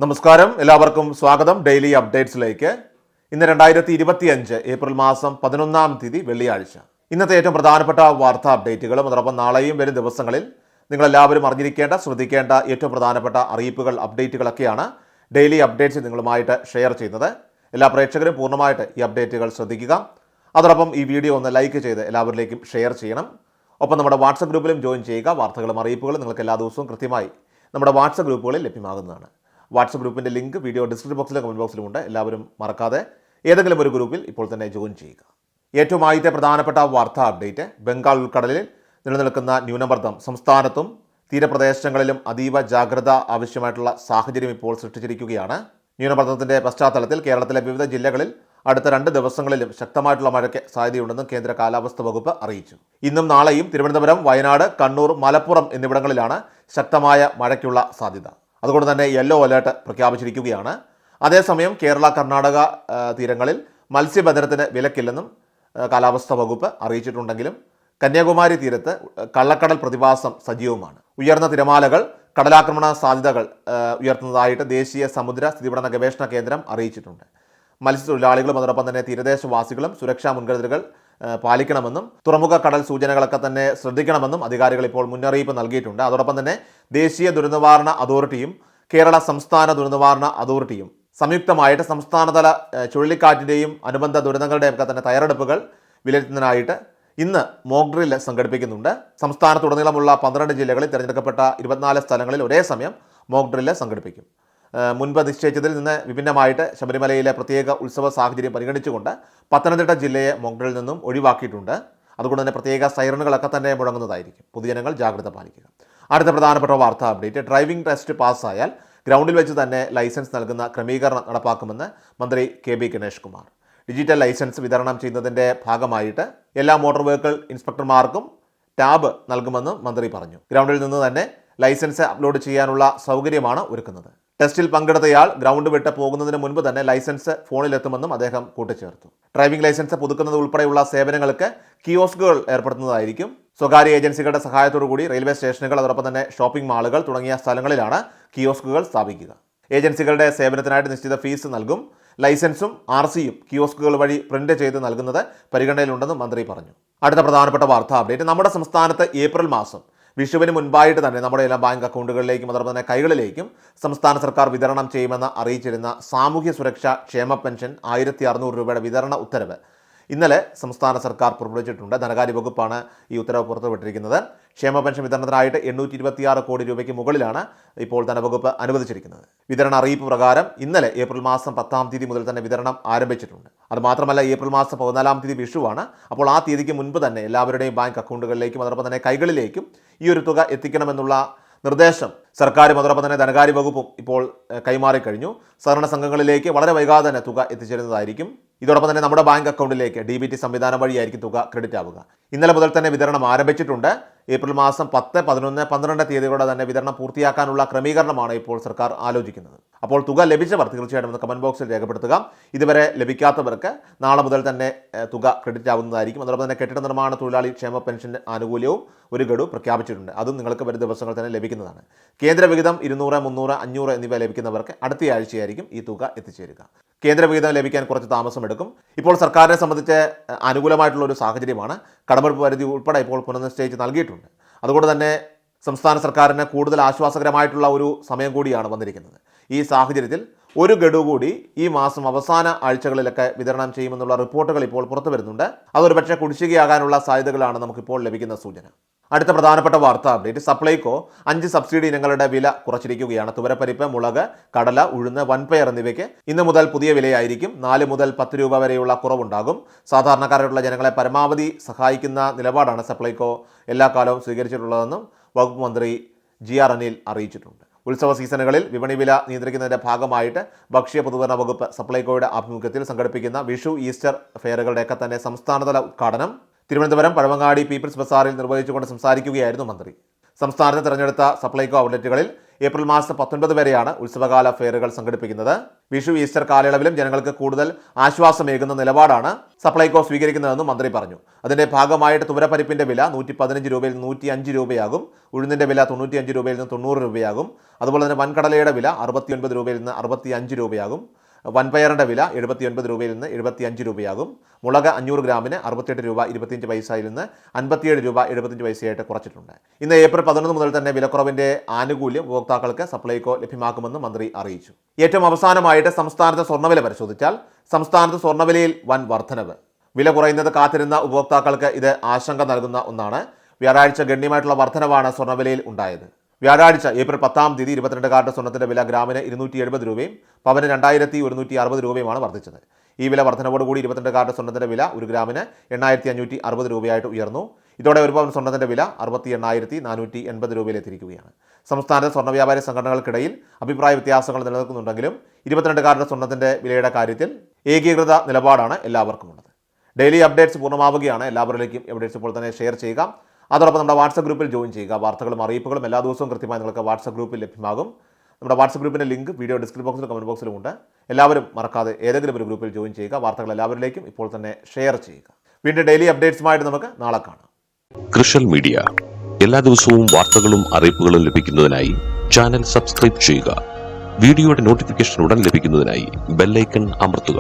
നമസ്കാരം, എല്ലാവർക്കും സ്വാഗതം ഡെയിലി അപ്ഡേറ്റ്സിലേക്ക്. ഇന്ന് 2025 ഏപ്രിൽ മാസം 11-ാം തീയതി വെള്ളിയാഴ്ച. ഇന്നത്തെ ഏറ്റവും പ്രധാനപ്പെട്ട വാർത്താ അപ്ഡേറ്റുകളും അതോടൊപ്പം നാളെയും വരും ദിവസങ്ങളിൽ നിങ്ങളെല്ലാവരും അറിഞ്ഞിരിക്കേണ്ട, ശ്രദ്ധിക്കേണ്ട ഏറ്റവും പ്രധാനപ്പെട്ട അറിയിപ്പുകൾ, അപ്ഡേറ്റുകളൊക്കെയാണ് ഡെയിലി അപ്ഡേറ്റ്സ് നിങ്ങളുമായിട്ട് ഷെയർ ചെയ്യുന്നത്. എല്ലാ പ്രേക്ഷകരും പൂർണ്ണമായിട്ട് ഈ അപ്ഡേറ്റുകൾ ശ്രദ്ധിക്കുക. അതോടൊപ്പം ഈ വീഡിയോ ഒന്ന് ലൈക്ക് ചെയ്ത് എല്ലാവരിലേക്കും ഷെയർ ചെയ്യണം. ഒപ്പം നമ്മുടെ വാട്സപ്പ് ഗ്രൂപ്പിലും ജോയിൻ ചെയ്യുക. വാർത്തകളും അറിയിപ്പുകളും നിങ്ങൾക്ക് എല്ലാ ദിവസവും കൃത്യമായി നമ്മുടെ വാട്സപ്പ് ഗ്രൂപ്പുകളിൽ ലഭ്യമാകുന്നതാണ്. വാട്സപ്പ് ഗ്രൂപ്പിൻ്റെ ലിങ്ക് വീഡിയോ ഡിസ്ക്രിപ്ഷൻ ബോക്സിലും കമൻറ്റ് ബോക്സിലുമുണ്ട്. എല്ലാവരും മറക്കാതെ ഏതെങ്കിലും ഒരു ഗ്രൂപ്പിൽ ഇപ്പോൾ തന്നെ ജോയിൻ ചെയ്യുക. ഏറ്റവും ആദ്യത്തെ പ്രധാനപ്പെട്ട വാർത്താ അപ്ഡേറ്റ്, ബംഗാൾ ഉൾക്കടലിൽ നിലനിൽക്കുന്ന ന്യൂനമർദ്ദം സംസ്ഥാനത്തും തീരപ്രദേശങ്ങളിലും അതീവ ജാഗ്രത ആവശ്യമായിട്ടുള്ള സാഹചര്യം ഇപ്പോൾ സൃഷ്ടിച്ചിരിക്കുകയാണ്. ന്യൂനമർദ്ദത്തിൻ്റെ പശ്ചാത്തലത്തിൽ കേരളത്തിലെ വിവിധ ജില്ലകളിൽ അടുത്ത 2 ദിവസങ്ങളിലും ശക്തമായിട്ടുള്ള മഴയ്ക്ക് സാധ്യതയുണ്ടെന്നും കേന്ദ്ര കാലാവസ്ഥാ വകുപ്പ് അറിയിച്ചു. ഇന്നും നാളെയും തിരുവനന്തപുരം, വയനാട്, കണ്ണൂർ, മലപ്പുറം എന്നിവിടങ്ങളിലാണ് ശക്തമായ മഴയ്ക്കുള്ള സാധ്യത. അതുകൊണ്ട് തന്നെ യെല്ലോ അലേർട്ട് പ്രഖ്യാപിച്ചിരിക്കുകയാണ്. അതേസമയം കേരള, കർണാടക തീരങ്ങളിൽ മത്സ്യബന്ധനത്തിന് വിലക്കില്ലെന്നും കാലാവസ്ഥാ വകുപ്പ് അറിയിച്ചിട്ടുണ്ടെങ്കിലും കന്യാകുമാരി തീരത്ത് കള്ളക്കടൽ പ്രതിഭാസം സജീവമാണ്. ഉയർന്ന തിരമാലകൾ കടലാക്രമണ സാധ്യതകൾ ഉയർത്തുന്നതായിട്ട് ദേശീയ സമുദ്ര സ്ഥിതിപഠന ഗവേഷണ കേന്ദ്രം അറിയിച്ചിട്ടുണ്ട്. മത്സ്യത്തൊഴിലാളികളും അതോടൊപ്പം തന്നെ തീരദേശവാസികളും സുരക്ഷാ മുൻകരുതലുകൾ പാലിക്കണമെന്നും തുറമുഖ കടൽ സൂചനകളൊക്കെ തന്നെ ശ്രദ്ധിക്കണമെന്നും അധികാരികൾ ഇപ്പോൾ മുന്നറിയിപ്പ് നൽകിയിട്ടുണ്ട്. അതോടൊപ്പം തന്നെ ദേശീയ ദുരന്തനിവാരണ അതോറിറ്റിയും കേരള സംസ്ഥാന ദുരന്തനിവാരണ അതോറിറ്റിയും സംയുക്തമായിട്ട് സംസ്ഥാനതല ചുഴലിക്കാറ്റിൻ്റെയും അനുബന്ധ ദുരന്തങ്ങളുടെയും ഒക്കെ തന്നെ തയ്യാറെടുപ്പുകൾ വിലയിരുത്തുന്നതിനായിട്ട് ഇന്ന് മോക്ക് ഡ്രിൽ സംഘടിപ്പിക്കുന്നുണ്ട്. സംസ്ഥാനത്തുടനീളമുള്ള 12 ജില്ലകളിൽ തിരഞ്ഞെടുക്കപ്പെട്ട 24 സ്ഥലങ്ങളിൽ ഒരേ സമയം മോക്ക് ഡ്രിൽ സംഘടിപ്പിക്കും. മുൻപ് നിശ്ചയിച്ചതിൽ നിന്ന് വിഭിന്നമായിട്ട് ശബരിമലയിലെ പ്രത്യേക ഉത്സവ സാഹചര്യം പരിഗണിച്ചുകൊണ്ട് പത്തനംതിട്ട ജില്ലയെ മോക്ക് ഡ്രില്ലിൽ നിന്നും ഒഴിവാക്കിയിട്ടുണ്ട്. അതുകൊണ്ട് തന്നെ പ്രത്യേക സൈറണുകളൊക്കെ തന്നെ മുഴങ്ങുന്നതായിരിക്കും. പൊതുജനങ്ങൾ ജാഗ്രത പാലിക്കുക. അടുത്ത പ്രധാനപ്പെട്ട വാർത്താ അപ്ഡേറ്റ്, ഡ്രൈവിംഗ് ടെസ്റ്റ് പാസ്സായാൽ ഗ്രൗണ്ടിൽ വെച്ച് തന്നെ ലൈസൻസ് നൽകുന്ന ക്രമീകരണം നടപ്പാക്കുമെന്ന് മന്ത്രി K B Ganesh Kumar. Digital licence വിതരണം ചെയ്യുന്നതിൻ്റെ ഭാഗമായിട്ട് എല്ലാ മോട്ടോർ വെഹിക്കിൾ ഇൻസ്പെക്ടർമാർക്കും ടാബ് നൽകുമെന്നും മന്ത്രി പറഞ്ഞു. ഗ്രൗണ്ടിൽ നിന്ന് തന്നെ ലൈസൻസ് അപ്ലോഡ് ചെയ്യാനുള്ള സൗകര്യമാണ് ഒരുക്കുന്നത്. ടെസ്റ്റിൽ പങ്കെടുത്തയാൾ ഗ്രൗണ്ട് വിട്ട് പോകുന്നതിന് മുൻപ് തന്നെ ലൈസൻസ് ഫോണിലെത്തുമെന്നും അദ്ദേഹം കൂട്ടിച്ചേർത്തു. ഡ്രൈവിംഗ് ലൈസൻസ് പുതുക്കുന്നത് ഉൾപ്പെടെയുള്ള സേവനങ്ങൾക്ക് കിയോസ്കുകൾ ഏർപ്പെടുത്തുന്നതായിരിക്കും. സ്വകാര്യ ഏജൻസികളുടെ സഹായത്തോടുകൂടി റെയിൽവേ സ്റ്റേഷനുകൾ, അതോടൊപ്പം തന്നെ ഷോപ്പിംഗ് മാളുകൾ തുടങ്ങിയ സ്ഥലങ്ങളിലാണ് കിയോസ്കുകൾ സ്ഥാപിക്കുക. ഏജൻസികളുടെ സേവനത്തിനായിട്ട് നിശ്ചിത ഫീസ് നൽകും. ലൈസൻസും RCയും കിയോസ്കുകൾ വഴി പ്രിന്റ് ചെയ്ത് നൽകുന്നത് പരിഗണനയിലുണ്ടെന്നും മന്ത്രി പറഞ്ഞു. അടുത്ത പ്രധാനപ്പെട്ട വാർത്താ അപ്ഡേറ്റ്, നമ്മുടെ സംസ്ഥാനത്ത് ഏപ്രിൽ മാസം വിഷുവിന് മുൻപായിട്ട് തന്നെ നമ്മുടെ എല്ലാ ബാങ്ക് അക്കൗണ്ടുകളിലേക്കും അതോടൊപ്പം തന്നെ കൈകളിലേക്കും സംസ്ഥാന സർക്കാർ വിതരണം ചെയ്യുമെന്ന് അറിയിച്ചിരുന്ന സാമൂഹ്യ സുരക്ഷാ ക്ഷേമ പെൻഷൻ 1600 രൂപയുടെ വിതരണ ഉത്തരവ് ഇന്നലെ സംസ്ഥാന സർക്കാർ പുറപ്പെടുവിച്ചിട്ടുണ്ട്. ധനകാര്യ വകുപ്പാണ് ഈ ഉത്തരവ് പുറത്തുവിട്ടിരിക്കുന്നത്. ക്ഷേമ പെൻഷൻ വിതരണത്തിനായിട്ട് 826 കോടി രൂപയ്ക്ക് മുകളിലാണ് ഇപ്പോൾ ധനവകുപ്പ് അനുവദിച്ചിരിക്കുന്നത്. വിതരണ അറിയിപ്പ് പ്രകാരം ഇന്നലെ ഏപ്രിൽ മാസം 10-ാം തീയതി മുതൽ തന്നെ വിതരണം ആരംഭിച്ചിട്ടുണ്ട്. അതുമാത്രമല്ല, ഏപ്രിൽ മാസം 14-ാം തീയതി വിഷുവാണ്. അപ്പോൾ ആ തീയതിക്ക് മുൻപ് തന്നെ എല്ലാവരുടെയും ബാങ്ക് അക്കൗണ്ടുകളിലേക്കും അതോടൊപ്പം തന്നെ കൈകളിലേക്കും ഈ ഒരു തുക എത്തിക്കണമെന്നുള്ള നിർദ്ദേശം സർക്കാരും അതോടൊപ്പം തന്നെ ധനകാര്യ വകുപ്പും ഇപ്പോൾ കൈമാറിക്കഴിഞ്ഞു. സഹകരണ സംഘങ്ങളിലേക്ക് വളരെ വൈകാതെ തന്നെ തുക എത്തിച്ചേരുന്നതായിരിക്കും. ഇതോടൊപ്പം തന്നെ നമ്മുടെ ബാങ്ക് അക്കൗണ്ടിലേക്ക് DBT സംവിധാനം വഴിയായിരിക്കും തുക ക്രെഡിറ്റ് ആവുക. ഇന്നലെ മുതൽ തന്നെ വിതരണം ആരംഭിച്ചിട്ടുണ്ട്. ഏപ്രിൽ മാസം 10, 11, 12 തീയതികളുടെ തന്നെ വിതരണം പൂർത്തിയാക്കാനുള്ള ക്രമീകരണമാണ് ഇപ്പോൾ സർക്കാർ ആലോചിക്കുന്നത്. അപ്പോൾ തുക ലഭിച്ചവർ തീർച്ചയായിട്ടും ഒന്ന് കമൻറ്റ് ബോക്സിൽ രേഖപ്പെടുത്തുക. ഇതുവരെ ലഭിക്കാത്തവർക്ക് നാളെ മുതൽ തന്നെ തുക ക്രെഡിറ്റ് ആവുന്നതായിരിക്കും. അതോടൊപ്പം തന്നെ കെട്ടിട നിർമ്മാണ തൊഴിലാളി ക്ഷേമ പെൻഷൻ ആനുകൂല്യവും ഒരു ഗഡു പ്രഖ്യാപിച്ചിട്ടുണ്ട്. അതും നിങ്ങൾക്ക് വരും ദിവസങ്ങൾ തന്നെ ലഭിക്കുന്നതാണ്. കേന്ദ്ര വിഹിതം 200, 300, 500 എന്നിവ ലഭിക്കുന്നവർക്ക് അടുത്ത ആഴ്ചയായിരിക്കും ഈ തുക എത്തിച്ചേരുക. കേന്ദ്ര വിഹിതം ലഭിക്കാൻ കുറച്ച് താമസമെടുക്കും. ഇപ്പോൾ സർക്കാരിനെ സംബന്ധിച്ച് അനുകൂലമായിട്ടുള്ള ഒരു സാഹചര്യമാണ്. കടമെടുപ്പ് പരിധി ഉൾപ്പെടെ ഇപ്പോൾ പുനർനിശ്ചയിച്ച് നൽകിയിട്ടുണ്ട്. അതുകൊണ്ട് തന്നെ സംസ്ഥാന സർക്കാരിന് കൂടുതൽ ആശ്വാസകരമായിട്ടുള്ള ഒരു സമയം കൂടിയാണ് വന്നിരിക്കുന്നത്. ഈ സാഹചര്യത്തിൽ ഒരു ഗഡു കൂടി ഈ മാസം അവസാന ആഴ്ചകളിലൊക്കെ വിതരണം ചെയ്യുമെന്നുള്ള റിപ്പോർട്ടുകൾ ഇപ്പോൾ പുറത്തു വരുന്നുണ്ട്. അതൊരു പക്ഷേ കുടിശ്ശികയാകാനുള്ള സാധ്യതകളാണ് നമുക്കിപ്പോൾ ലഭിക്കുന്ന സൂചന. അടുത്ത പ്രധാനപ്പെട്ട വാർത്താ അപ്ഡേറ്റ്, സപ്ലൈകോ 5 സബ്സിഡി ഇനങ്ങളുടെ വില കുറച്ചിരിക്കുകയാണ്. തുവരപ്പരിപ്പ്, മുളക്, കടല, ഉഴുന്ന്, വൻപയർ എന്നിവയ്ക്ക് ഇന്ന് മുതൽ പുതിയ വിലയായിരിക്കും. 4 മുതൽ 10 രൂപ വരെയുള്ള കുറവുണ്ടാകും. സാധാരണക്കാരായിട്ടുള്ള ജനങ്ങളെ പരമാവധി സഹായിക്കുന്ന നിലപാടാണ് സപ്ലൈകോ എല്ലാ കാലവും സ്വീകരിച്ചിട്ടുള്ളതെന്നും വകുപ്പ് മന്ത്രി GR അനിൽ അറിയിച്ചിട്ടുണ്ട്. ഉത്സവ സീസണുകളിൽ വിപണി വില നിയന്ത്രിക്കുന്നതിൻ്റെ ഭാഗമായിട്ട് ഭക്ഷ്യ പൊതുവിതരണ വകുപ്പ് സപ്ലൈകോയുടെ ആഭിമുഖ്യത്തിൽ സംഘടിപ്പിക്കുന്ന വിഷു, ഈസ്റ്റർ ഫെയറുകളുടെയൊക്കെ തന്നെ സംസ്ഥാനതല ഉദ്ഘാടനം തിരുവനന്തപുരം പഴവങ്ങാടി പീപ്പിൾസ് ബസാറിൽ നിർവഹിച്ചുകൊണ്ട് സംസാരിക്കുകയായിരുന്നു മന്ത്രി. സംസ്ഥാനത്ത് തിരഞ്ഞെടുത്ത സപ്ലൈകോ ഔട്ട്ലെറ്റുകളിൽ ഏപ്രിൽ മാസം 19 വരെയാണ് ഉത്സവകാല ഫെയറുകൾ സംഘടിപ്പിക്കുന്നത്. വിഷു ഈസ്റ്റർ കാലയളവിലും ജനങ്ങൾക്ക് കൂടുതൽ ആശ്വാസമേകുന്ന നിലപാടാണ് സപ്ലൈകോ സ്വീകരിക്കുന്നതെന്നും മന്ത്രി പറഞ്ഞു. അതിന്റെ ഭാഗമായിട്ട് തുവരപ്പരിപ്പിന്റെ വില 115 രൂപയിൽ നിന്ന് 105 രൂപയാകും. ഉഴുന്നിന്റെ വില 95 രൂപയിൽ നിന്ന് 90 രൂപയാകും. അതുപോലെ തന്നെ വൻകടലയുടെ വില 69 രൂപയിൽ നിന്ന് 65 രൂപയാകും. വൻപയറിന്റെ വില 79 രൂപയിൽ നിന്ന് 75 രൂപയാകും. മുളക് 500 ഗ്രാമിന് 68 രൂപ 25 പൈസയിൽ നിന്ന് 57 രൂപ 75 പൈസയായിട്ട് കുറച്ചിട്ടുണ്ട്. ഇന്ന് ഏപ്രിൽ 11 മുതൽ തന്നെ വിലക്കുറവിന്റെ ആനുകൂല്യം ഉപഭോക്താക്കൾക്ക് സപ്ലൈകോ ലഭ്യമാക്കുമെന്ന് മന്ത്രി അറിയിച്ചു. ഏറ്റവും അവസാനമായിട്ട് സംസ്ഥാനത്തെ സ്വർണ്ണവില പരിശോധിച്ചാൽ സംസ്ഥാനത്ത് സ്വർണ്ണവിലയിൽ വൻ വർധനവ്. വില കുറയുന്നത് കാത്തിരുന്ന ഉപഭോക്താക്കൾക്ക് ഇത് ആശങ്ക നൽകുന്ന ഒന്നാണ്. വ്യാഴാഴ്ച ഗണ്യമായിട്ടുള്ള വർധനവാണ് സ്വർണ്ണവിലയിൽ ഉണ്ടായത്. വ്യാഴാഴ്ച ഏപ്രിൽ 10 തീയതി 22 കാരറ്റ് സ്വർണ്ണത്തിന്റെ വില ഗ്രാമിന് 270 രൂപയും പവന് 2160 രൂപയുമാണ് വർദ്ധിച്ചത്. ഈ വില വർധനവോടുകൂടി 22 കാരറ്റ് സ്വർണ്ണത്തിന്റെ വില ഒരു ഗ്രാമിന് 8560 രൂപയായിട്ട് ഉയർന്നു. ഇതോടെ ഒരു പവൻ സ്വർണ്ണത്തിന്റെ വില 68,480 രൂപയിലെത്തിയിരിക്കുകയാണ്. സംസ്ഥാനത്തെ സ്വർണ്ണ വ്യാപാരി സംഘടനകൾക്കിടയിൽ അഭിപ്രായ വ്യത്യാസങ്ങൾ നിലനിൽക്കുന്നുണ്ടെങ്കിലും 22 കാരറ്റ് സ്വർണ്ണത്തിന്റെ വിലയുടെ കാര്യത്തിൽ ഏകീകൃത നിലപാടാണ് എല്ലാവർക്കും ഉള്ളത്. ഡെയിലി അപ്ഡേറ്റ്സ് പൂർണ്ണമാവുകയാണ്. എല്ലാവരിലേക്കും അപ്ഡേറ്റ്സ് ഇപ്പോൾ തന്നെ ഷെയർ ചെയ്യുക. അതോടൊപ്പം നമ്മുടെ വാട്സപ്പ് ഗ്രൂപ്പിൽ ജോയിൻ ചെയ്യുക. വാർത്തകളും അറിയിപ്പുകളും എല്ലാ ദിവസവും കൃത്യമായി നിങ്ങൾക്ക് വാട്സപ്പ് ഗ്രൂപ്പിൽ ലഭ്യമാകും. നമ്മുടെ വാട്സപ്പ് ഗ്രൂപ്പിൻ്റെ ലിങ്ക് വീഡിയോ ഡിസ്ക്രിപ്ഷൻ ബോക്സിലും കമൻറ്റ് ബോക്സിലും ഉണ്ട്. എല്ലാവരും മറക്കാതെ ഏതെങ്കിലും ഒരു ഗ്രൂപ്പിൽ ജോയിൻ ചെയ്യുക. വാർത്തകൾ എല്ലാവരിലേക്കും ഇപ്പോൾ തന്നെ ഷെയർ ചെയ്യുക. വീണ്ടും ഡെയിലി അപ്ഡേറ്റ്സുമായിട്ട് നമുക്ക് നാളെ കാണാം. കൃഷൽ മീഡിയ എല്ലാ ദിവസവും വാർത്തകളും അറിയിപ്പുകളും ലഭിക്കുന്നതിനായി ചാനൽ സബ്സ്ക്രൈബ് ചെയ്യുക. വീഡിയോയുടെ നോട്ടിഫിക്കേഷൻ ഉടൻ ലഭിക്കുന്നതിനായി ബെല്ലൈക്കൺ അമർത്തുക.